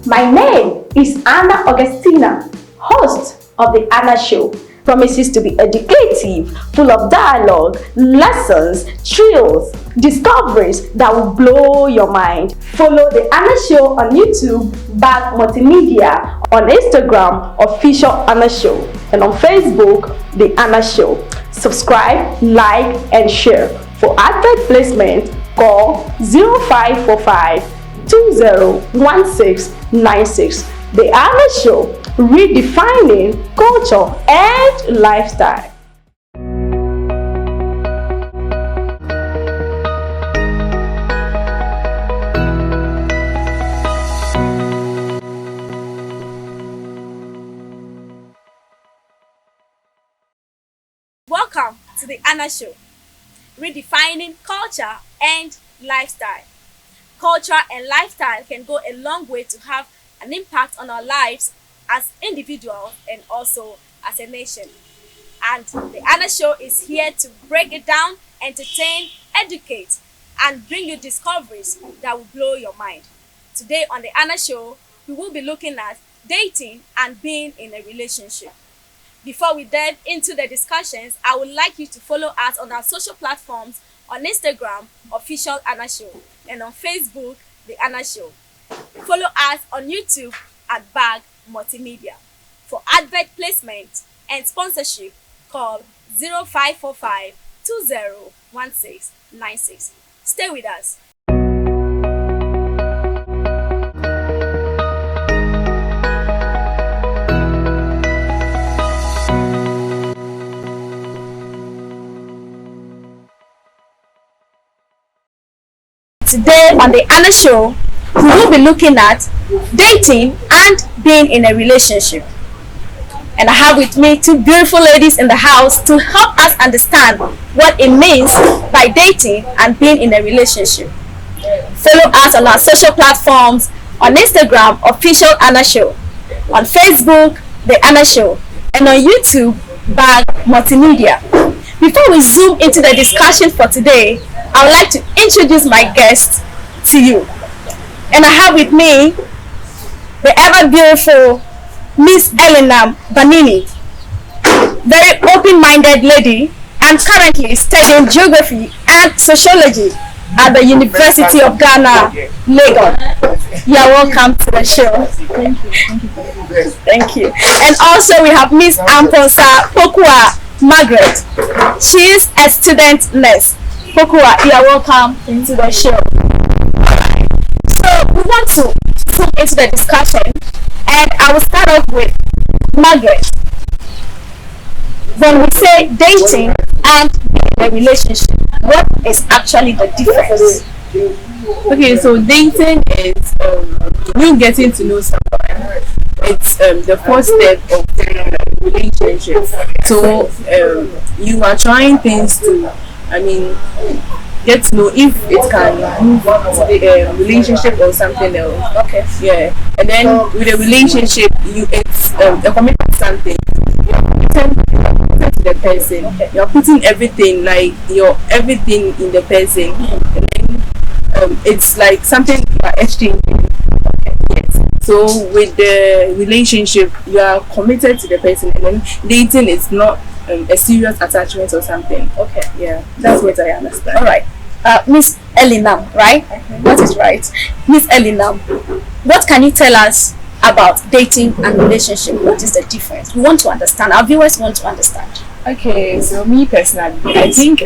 My name is Anna Augustina, host of The Anna Show. Promises to be educative, full of dialogue, lessons, thrills, discoveries that will blow your mind. Follow The Anna Show on YouTube, Bag Multimedia, on Instagram, Official Anna Show, and on Facebook, The Anna Show. Subscribe, like, and share. For advert placement, call 0545 201696. The Anna Show, redefining culture and lifestyle. Welcome to the Anna Show, redefining culture and lifestyle. Culture and lifestyle can go a long way to have an impact on our lives as individuals and also as a nation. And the Anna Show is here to break it down, entertain, educate, and bring you discoveries that will blow your mind. Today on the Anna Show, we will be looking at dating and being in a relationship. Before we dive into the discussions, I would like you to follow us on our social platforms on Instagram, Official Anna Show, and on Facebook, The Anna Show. Follow us on YouTube at Bag Multimedia. For advert placement and sponsorship, call 0545 201696. Stay with us. Today on the Anna Show, we will be looking at dating and being in a relationship. And I have with me two beautiful ladies in the house to help us understand what it means by dating and being in a relationship. Follow us on our social platforms on Instagram, Official Anna Show, on Facebook, The Anna Show, and on YouTube, Bag Multimedia. Before we zoom into the discussion for today, I would like to introduce my guest to you. And I have with me the ever beautiful Miss Elena Banini, very open-minded lady and currently studying geography and sociology at the University of Ghana, Lagos. You are welcome to the show. Thank you. And also we have Miss Amponsa Pokua Margaret. She is a student nurse. Pokua, you are welcome to the show. So we want to zoom into the discussion, and I will start off with Margaret. When we say dating and a relationship, what is actually the difference? Okay, so dating is you getting to know someone. It's the first step of the relationship. So you are trying things to, get to know if it can move to the relationship or something else. Okay. Yeah, and then with a relationship, it's a commitment to something. To the person, you're putting everything, like your everything in the person, and then it's like something you're exchanging. Yes. So with the relationship, you are committed to the person, and then dating is not a serious attachment or something. Okay. Yeah, that's what I understand. All right. Miss Elinam, right? Okay. That is right. Miss Elinam, what can you tell us about dating and relationship? What is the difference? We want to understand. Our viewers want to understand. Okay, so me personally, I think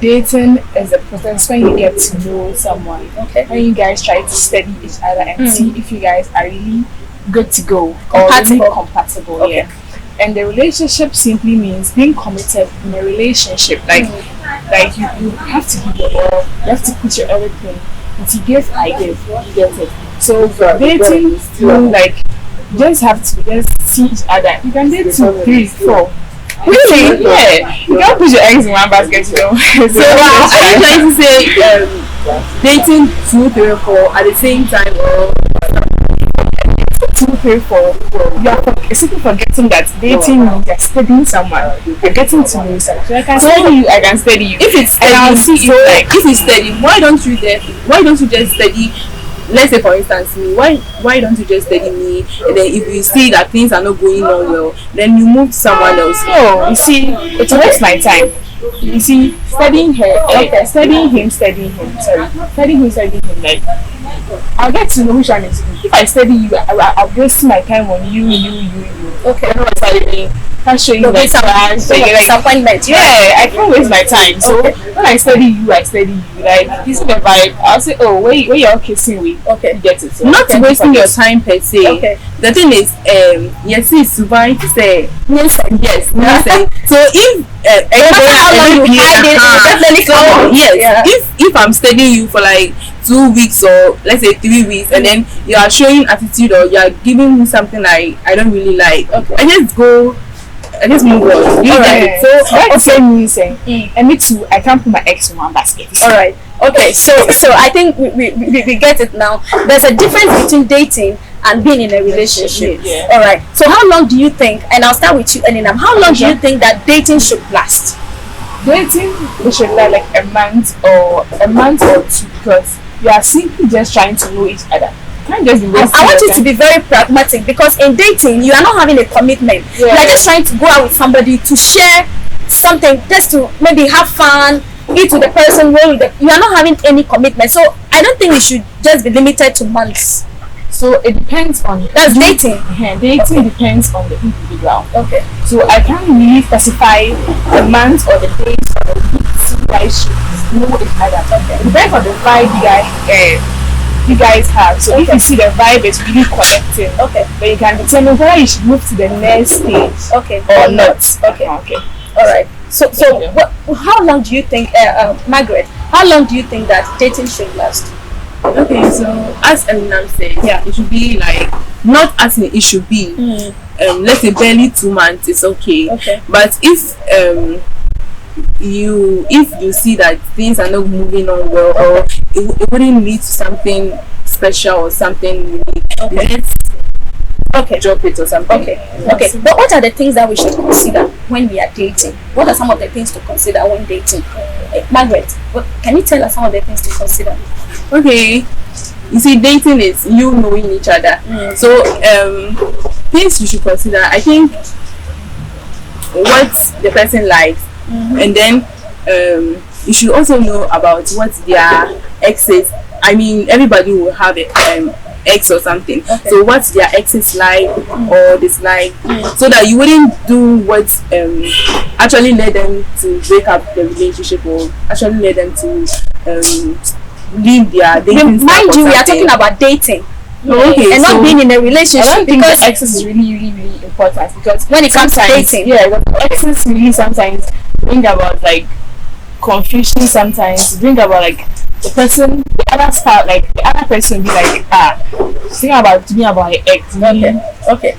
dating is a process when you get to know someone. Okay. When you guys try to study each other and see if you guys are really good to go or Compatible. really compatible. Okay. Yeah. And the relationship simply means being committed in a relationship. Like you have to give your all, you have to put your everything. If you give, I give, you get it. So dating, you like just have to just see each other. You can date 2, 3, 4. Really? Yeah. You can't put your eggs in one basket, you know. So are you trying to say dating 2, 3, 4 at the same time, or 2, 3, 4? You are simply forgetting that dating means you're studying someone. You're getting to know someone. So I can study you, I can study you. if it's And I'll steady, see you like if it's steady, why don't you just study let's say for instance me, why don't you just study me, and then if you see that things are not going on well, then you move to someone else. No, you see, it wastes my time. You see, studying studying him, like, I'll get to know which one is good. If I study you, I'll waste my time on you. Okay. I know what's happening. Can't show you No, my it's plan. So you're like, disappointment. yeah, I can't waste my time. So Okay. when I study you. Like, this is the vibe. I'll say, oh, where you all kissing with? Okay. You get it. So Not thank you wasting for your this. time per se. Okay. The thing is, yes, it's survive to say Yes. yes. So if How long you hide it, it will definitely come out. yes, Yeah. if I'm studying you for like 2 weeks or let's say 3 weeks, and then you are showing attitude or you are giving me something I don't really like, Okay. I just move on. You get it? So that's the same reason. Mm. And me too. I can't put my ex in one basket. All right. Okay. So I think we get it now. There's a difference between dating and being in a relationship. Yeah. All right. So how long do you think? And I'll start with you, Elinam. How long do you think that dating should last? Dating, we should like a month or two, because you are simply just trying to know each other. You can't just be wasting I want your you to time. be very pragmatic, because in dating you are not having a commitment. You Yeah. are just trying to go out with somebody to share something, just to maybe have fun, eat with the person, roll with the. You are not having any commitment. So I don't think we should just be limited to months. So it depends on That's dating. Yeah, dating depends on the individual. Okay. So I can't really specify the month or the days or the weeks you guys should know each other. It depends on the vibe you guys have. So if you see the vibe is really connecting, Okay. then you can determine whether you should move to the next stage Okay. or not. Okay. Okay. All right. So Yeah. how long do you think, Margaret? How long do you think that dating should last? Okay, so as Elinam said, Yeah. it should be like not as in it should be. Let's say barely 2 months is okay. Okay. But if you see that things are not moving on well, or it wouldn't lead to something special or something unique, let's Okay. drop it or something. Okay. Okay. But what are the things that we should consider when we are dating? What are some of the things to consider when dating? Margaret, can you tell us some of the things to consider? Okay, you see, dating is you knowing each other. So things you should consider, I think, what the person likes, and then you should also know about what their exes. I mean, everybody will have a ex or something. Okay. So what their exes like or dislike, so that you wouldn't do what actually led them to break up the relationship, or actually led them to leave their dating. Mind you, we are talking about dating. Okay, And so not being in a I relationship, don't think because the exes is really important, because when it comes to sometimes, dating, yeah, the exes really sometimes bring about like confusion. Sometimes bring about like the person, the other start, like the other person be like, think about me about your ex. Okay.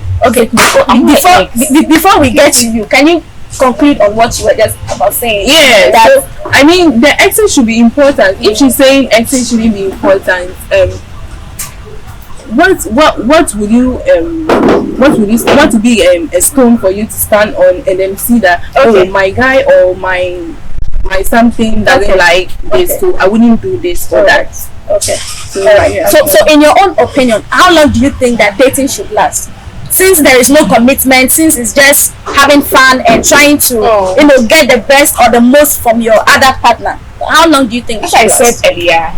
I'm my ex. Before we get to you, can you conclude on what you were just about saying? yeah, That so I mean the exes should be important. If she's saying exes shouldn't be important, what would you what would be a stone for you to stand on and then see that Okay. oh, my guy or my something doesn't Okay. like this, Okay. so I wouldn't do this or that. Okay. So, All right. yeah. So in your own opinion, how long do you think that dating should last? Since there is no commitment, since it's just having fun and trying to, get the best or the most from your other partner, how long do you think it As I should last? said earlier,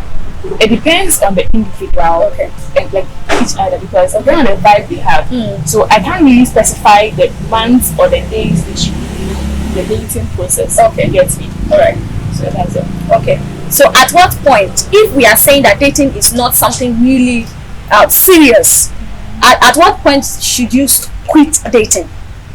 it depends on the individual Okay. and like each other, because depending on the vibe they have. So I can't really specify the months or the days they should be the dating process. Okay. You get me? All right. So that's it. Okay. So at what point, if we are saying that dating is not something really serious, at what point should you quit dating?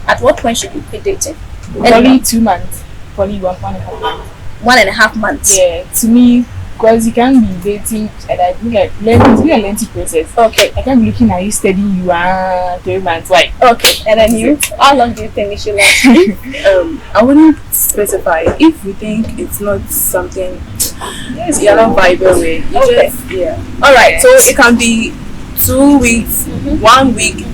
At what point should you quit dating? Probably 2 months. Probably 1.5 months. 1.5 months. Yeah, to me, because you can't be dating and I do like it's really a lengthy process. Okay. I can't be looking at you studying you 3 months. Like, Okay. And then you, how long do you think it should last? I wouldn't specify if you think it's not something you're not vibing with. You Okay. just, yeah. All right. So it can be 2 weeks, 1 week.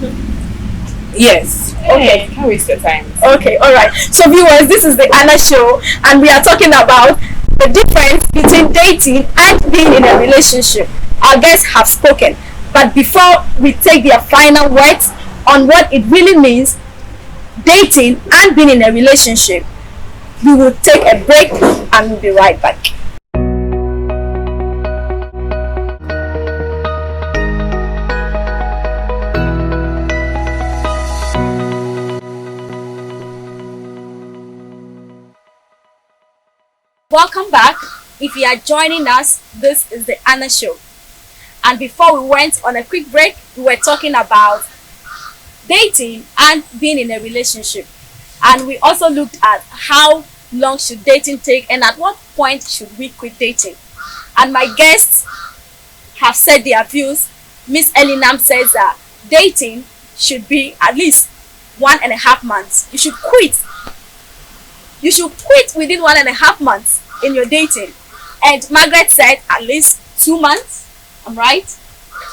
Yes. Okay. can't waste your time. Okay, all right. So viewers, this is the Anna Show, and we are talking about the difference between dating and being in a relationship. our guests have spoken. But before we take their final words on what it really means, dating and being in a relationship, we will take a break and we'll be right back. Welcome back. If you are joining us, this is the Anna Show. And before we went on a quick break, we were talking about dating and being in a relationship. And we also looked at how long should dating take and at what point should we quit dating. And my guests have said their views. Miss Elinam says that dating should be at least 1.5 months. You should quit. You should quit within 1.5 months in your dating. And Margaret said at least 2 months. I'm right?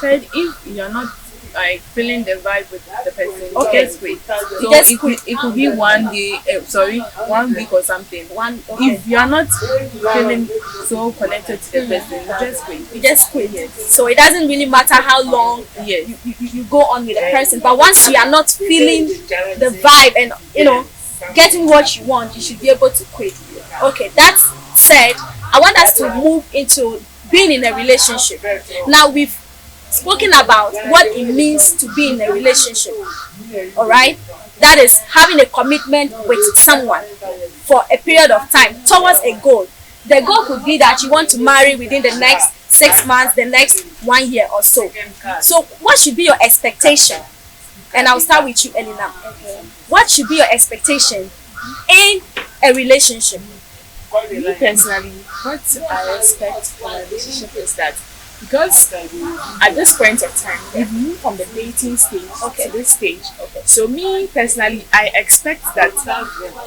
Said if you're not like feeling the vibe with the person, Okay. just quit. So Just it could be 1 day, 1 week or something. If you're not feeling so connected to the person, just quit. You just quit. So it doesn't really matter how long Yes. you go on with a person. But once you are not feeling the vibe and getting what you want, you should be able to quit. Okay, that's said, I want us to move into being in a relationship. Now we've spoken about what it means to be in a relationship. Alright? That is having a commitment with someone for a period of time towards a goal. The goal could be that you want to marry within the next 6 months, the next 1 year or so. So what should be your expectation? And I'll start with you, Elena. What should be your expectation in a relationship? Me personally, what I expect from a relationship is that because at this point of time we've moved from the dating stage to this stage. So me personally, I expect that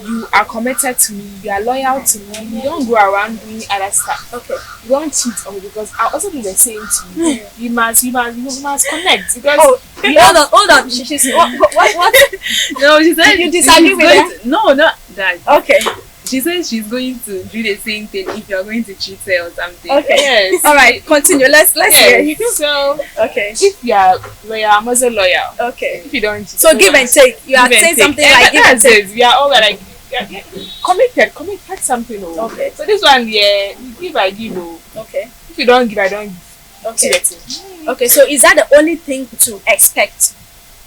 you are committed to me, you are loyal to me, you don't go around doing other stuff. You don't cheat on me because I'll also do the same to you. You must connect because Hold on. She's what? No, she said You disagree with her? No, not that. Okay. She says she's going to do the same thing if you're going to cheat her or something. Okay. Yes. All right. Continue. Let's hear you. So Okay. if you are loyal, I'm also loyal. Okay. If you don't cheat, So give and take. You are give and saying take. something like give and that's take. it. We are all like committed something. Okay. So this one, yeah, you give, I give. Okay. If you don't give, I don't give. Okay. Okay. So is that the only thing to expect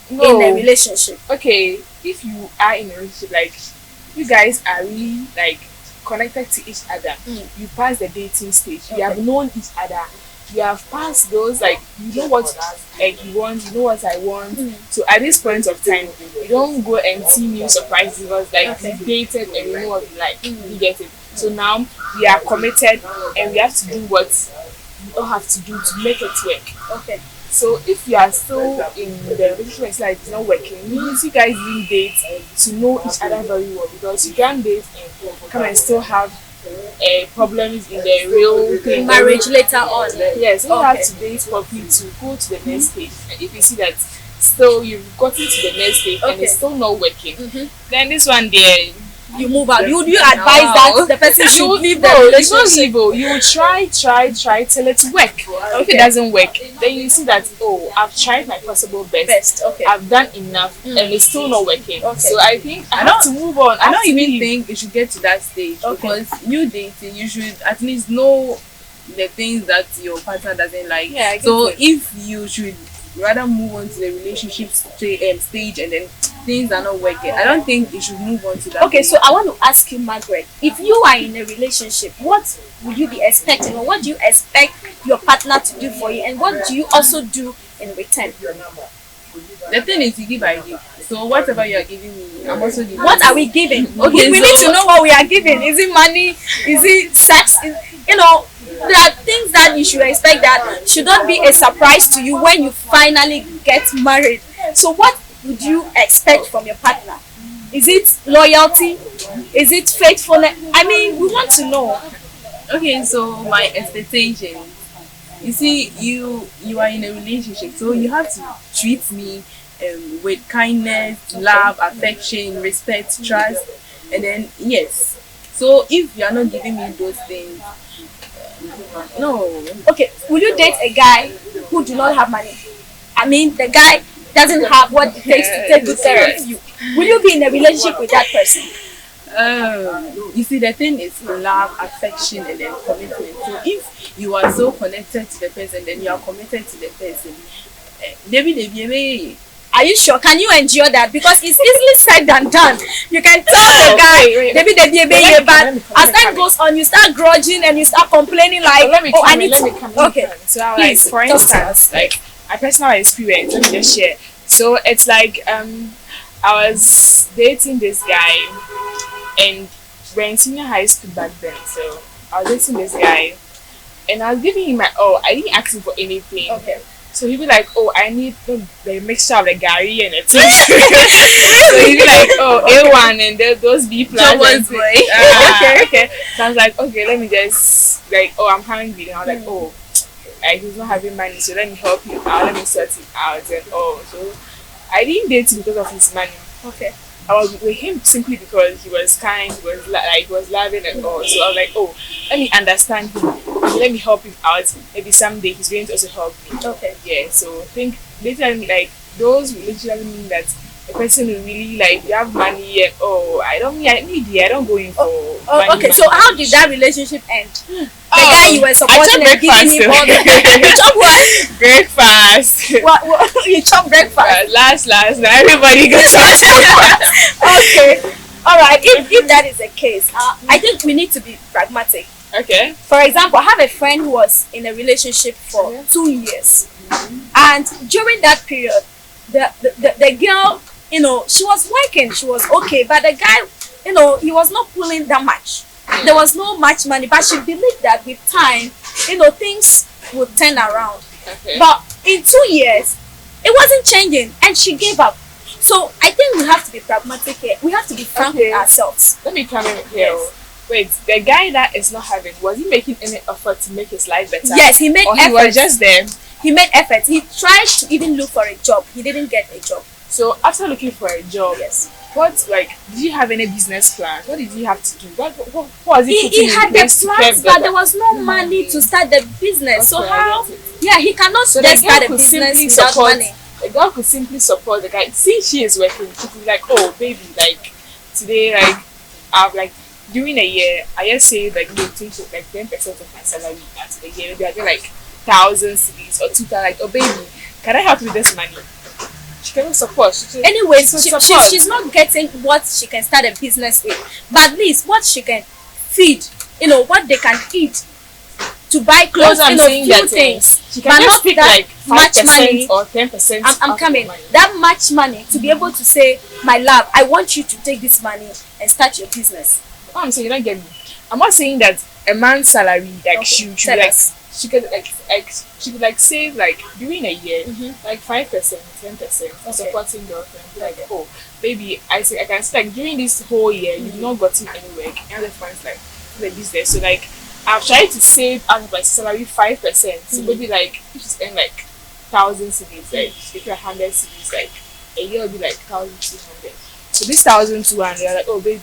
in a relationship? Okay, if you are in a relationship, like you guys are really like connected to each other, you pass the dating stage, you have known each other, you have passed those, like you know what like you want, you know what I want. So at this point of time, you don't go and see new surprises because like you dated and you know what you like. You get it. So now we are committed and we have to do what we all have to do to make it work. Okay. So if you are still in the relationship, it's like it's not working, means you guys didn't date to know each other very well, because you can't date and come and still have problems in the real thing. Marriage later on. Yes, you have to date properly to go to the next stage. And if you see that still you've gotten to the next stage and it's still not working, then this one there, you move out. You advise that the person should leave the it's not relationship. leave. You will try till it work. If it doesn't work, then you see that I've tried my possible best. Okay. I've done enough and it's still not working. Okay. So I think I have to move on. I don't even think you should get to that stage, because you dating, you should at least know the things that your partner doesn't like. Yeah, I so get it. if you should rather move on to the relationship stage and then things are not working, I don't think you should move on to that. Okay, so I want to ask you, Margaret, if you are in a relationship, what would you be expecting, or what do you expect your partner to do for you, and what do you also do in return? The thing is, you give, I give. So whatever you are giving me, I'm also giving. What are we giving? Okay, we need to know what we are giving. Is it money? Is it sex? There are things that you should expect that should not be a surprise to you when you finally get married. So what would you expect from your partner? Is it loyalty? Is it faithfulness? I mean, we want to know. Okay, so my expectations. You see, you are in a relationship, so you have to treat me with kindness, love, affection, respect, trust, and then yes. So if you are not giving me those things, No. Okay, will you date a guy who do not have money? I mean, the guy doesn't have what it takes to take good care of you. Will you be in a relationship with that person? You see, the thing is love, affection, and then commitment. So if you are so connected to the person, then you are committed to the person. Maybe. Are you sure? Can you endure that? Because it's easily said than done. You can tell the guy, maybe but as time goes on, you start grudging and you start complaining like, oh, I need to. Okay. So, like, for instance, like my personal experience, let me just share. So it's like I was dating this guy, and we're in senior high school back then. So I was dating this guy, and I was giving him my all. I didn't ask him for anything. Okay. So he'd be like, oh, I need the mixture of the gari and it. So he'd be like, oh, A1 and those B plants. Okay. So I was like, okay, let me just, like, oh, I'm hungry. And I was like, oh, like, he's not having money, so let me help you out, let me sort it out. And so I didn't date him because of his money. Okay. I was with him simply because he was kind, he was loving and all. So I was like, oh, let me understand him. Let me help him out. Maybe someday he's going to also help me. Okay. Yeah. So I think later, like those relationships mean that the person will really like you have money and I don't go in for money. Okay. So how did that relationship end? The guy you were supporting and giving him all the you chop what? Breakfast. What you chop breakfast? Last now everybody goes breakfast. Okay. All right. If that is the case, I think we need to be pragmatic. Okay. For example, I have a friend who was in a relationship for 2 years, and during that period, the girl, she was working, she was okay, but the guy, he was not pulling that much. There was no much money, but she believed that with time, things would turn around. Okay. But in 2 years, it wasn't changing, and she gave up. So I think we have to be pragmatic here. We have to be frank with ourselves. Let me come in here. Yes. Wait, the guy that is not having, was he making any effort to make his life better? Yes, he made effort. He was just there. He made effort. He tried to even look for a job. He didn't get a job. So after looking for a job, yes. Did you have any business plan? What did he have to do? What was he He had the plans, but there was no money to start the business. So how? Yeah, he cannot just start a business without money. The girl could simply support the guy. Since she is working, she could be like, oh baby, like today, like I've like during a year, I just say like 10% of my salary at the year. Maybe I get like 1,000 cedis or 2,000. Like, oh baby, can I help you with this money? She cannot support. Anyway, she's not getting what she can start a business with, but at least what she can feed, what they can eat to buy clothes, few things. She can just pick like 5% or 10%. I'm coming. That much money to be able to say, my love, I want you to take this money and start your business. Oh, I'm saying you don't get me. I'm not saying that a man's salary she could save like during a year like 5%, 10% supporting girlfriend. Like, oh baby, I can see like during this whole year you've not gotten any work and the funds like the business. So like I've tried to save out of my salary 5%. So maybe like if you spend like 1,000 cedis, like if you're 100 cedis, like a year will be like 1,200. So this 1,200, you're like, oh baby,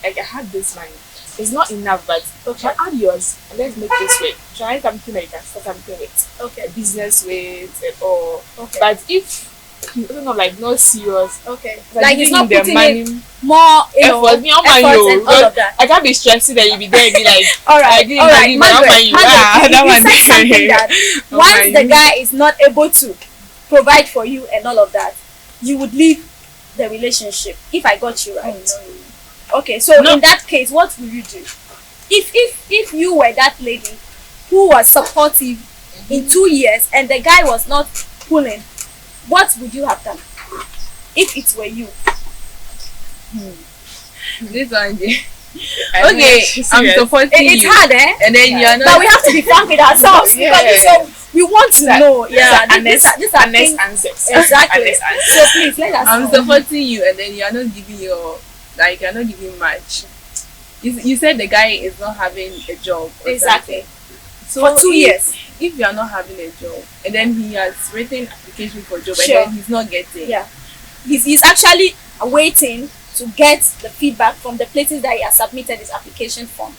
like I had this money. It's not enough, but try add yours and let's make this work. Try something that you can start something with. Okay. A business with and all. Okay. But if you not serious, okay. Like it's not putting money, more effort and all of that. I can't be stressing that you be there and be like, all right, Margaret, you said something that once the guy is not able to provide for you and all of that, you would leave the relationship. If I got you right. Okay, so in that case, what will you do? If you were that lady who was supportive in 2 years and the guy was not pulling, what would you have done? If it were you? This one, okay, I'm supporting you. It's hard, eh? And then you're not. But we have to be frank with ourselves because we want to know. Yeah, these are things. Answers. Exactly. So please let us I'm know. supporting you, and then you're not giving you're not giving much. You said the guy is not having a job. Exactly. So for 2 years. If you are not having a job, and then he has written application for job, Sure. and then he's not getting. Yeah. He's actually waiting to get the feedback from the places that he has submitted his application form.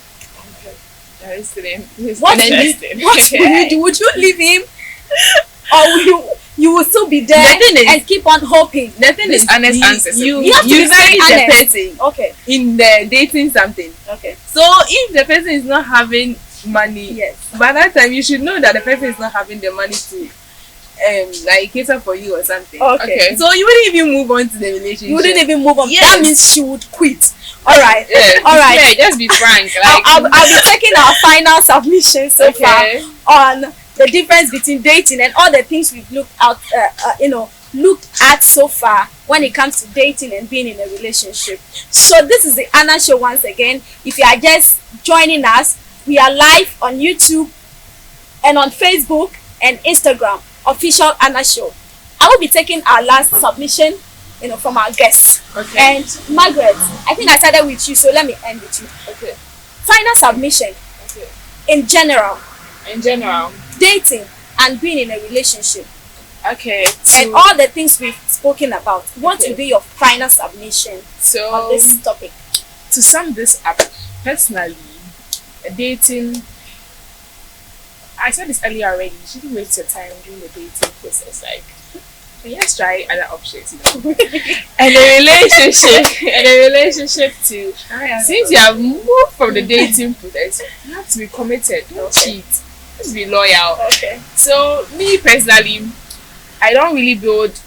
Interesting. What will Interesting. you do? Would you leave him, or you will still be there The thing is- and keep on hoping? The thing is, honest answers. You have to be very see the honest. person Okay. in the dating something. Okay. So if the person is not having money, Yes. by that time you should know that the person is not having the money to like cater for you or something. Okay. So you wouldn't even move on to the relationship. You wouldn't even move on. Yes. That means she would quit. All right. Yeah, All right. Yeah, just be frank. I'll Like, be taking our final submission so Okay. far on the difference between dating and all the things we've looked at so far when it comes to dating and being in a relationship. So this is the Anna Show once again. If you are just joining us, we are live on YouTube and on Facebook and Instagram, official Anna Show. I will be taking our last submission, from our guests. Okay. And Margaret, I think I started with you, so let me end with you. okay. Final submission Okay. in general, In general. dating and being in a relationship Okay. and all the things we've spoken about. What Okay. will be your final submission on So this topic? to sum this up, personally, dating. I said this earlier already. You shouldn't waste your time during the dating process. Like, let's try other options. And a relationship too. Since you have moved from the dating process, you have to be committed. Don't cheat. Just be loyal. Okay. So me personally, I don't really build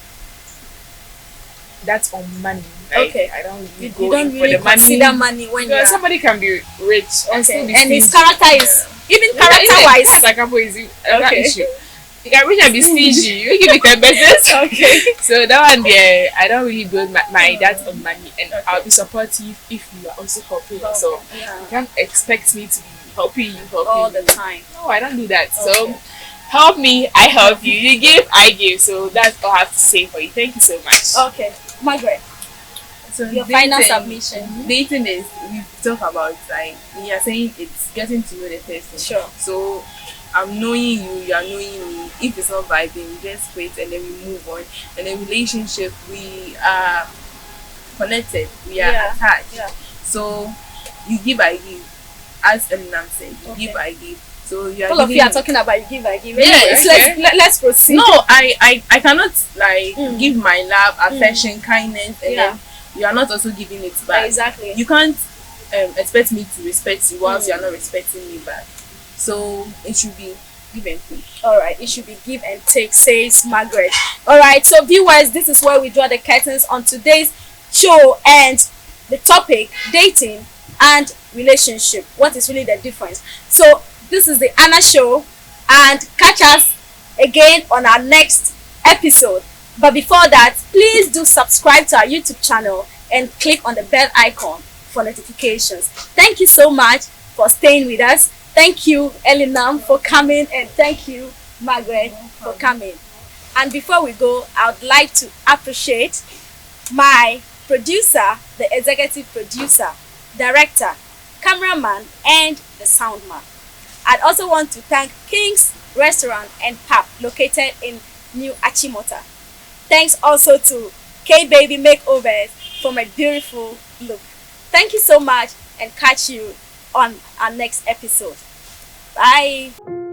that on money. Like, Okay. I don't really You go don't in for really the money. consider money when you Because are somebody can be rich and still okay. be And his stingy. character is even Yeah, character-wise. as a couple is another Okay. issue. You can rich and be stingy. You give it 10%. Okay. So that one there, I don't really build my that on money, and I'll be supportive if you are also helping. So Yeah. you can't expect me to be helping you. All the time. No, I don't do that. So Okay. help me, I help you. You give, I give. So that's all I have to say for you. Thank you so much. Okay. Margaret, So your final submission. Dating is, we talk about, like, we are saying it's getting to know the person. Sure. So I'm knowing you, you are knowing me. If it's not vibing, we just wait and then we move on. And in a relationship, we are connected, we are Yeah. attached. Yeah. So you give, I give. As Eminem said, you Okay. give, I give. So you are All of you giving are talking about you give, I give. Yeah, Anyways, okay. let's proceed. No, I cannot like Mm. give my love, affection, kindness, and Yeah. then you are not also giving it back. Exactly. You can't expect me to respect you whilst Mm. you are not respecting me back. So it should be give and take. All right, it should be give and take, says Margaret. All right, so viewers, this is where we draw the curtains on today's show and the topic dating and relationship. What is really the difference? So this is the Anna Show, and catch us again on our next episode. But before that, please do subscribe to our YouTube channel and click on the bell icon for notifications. Thank you so much for staying with us. Thank you, Elinam, for coming, and thank you, Margaret, for coming. And before we go, I would like to appreciate my producer, the executive producer, director, cameraman, and the sound man. I'd also want to thank King's Restaurant and Pub located in New Achimota. Thanks also to K-Baby Makeovers for my beautiful look. Thank you so much, and catch you on our next episode. Bye.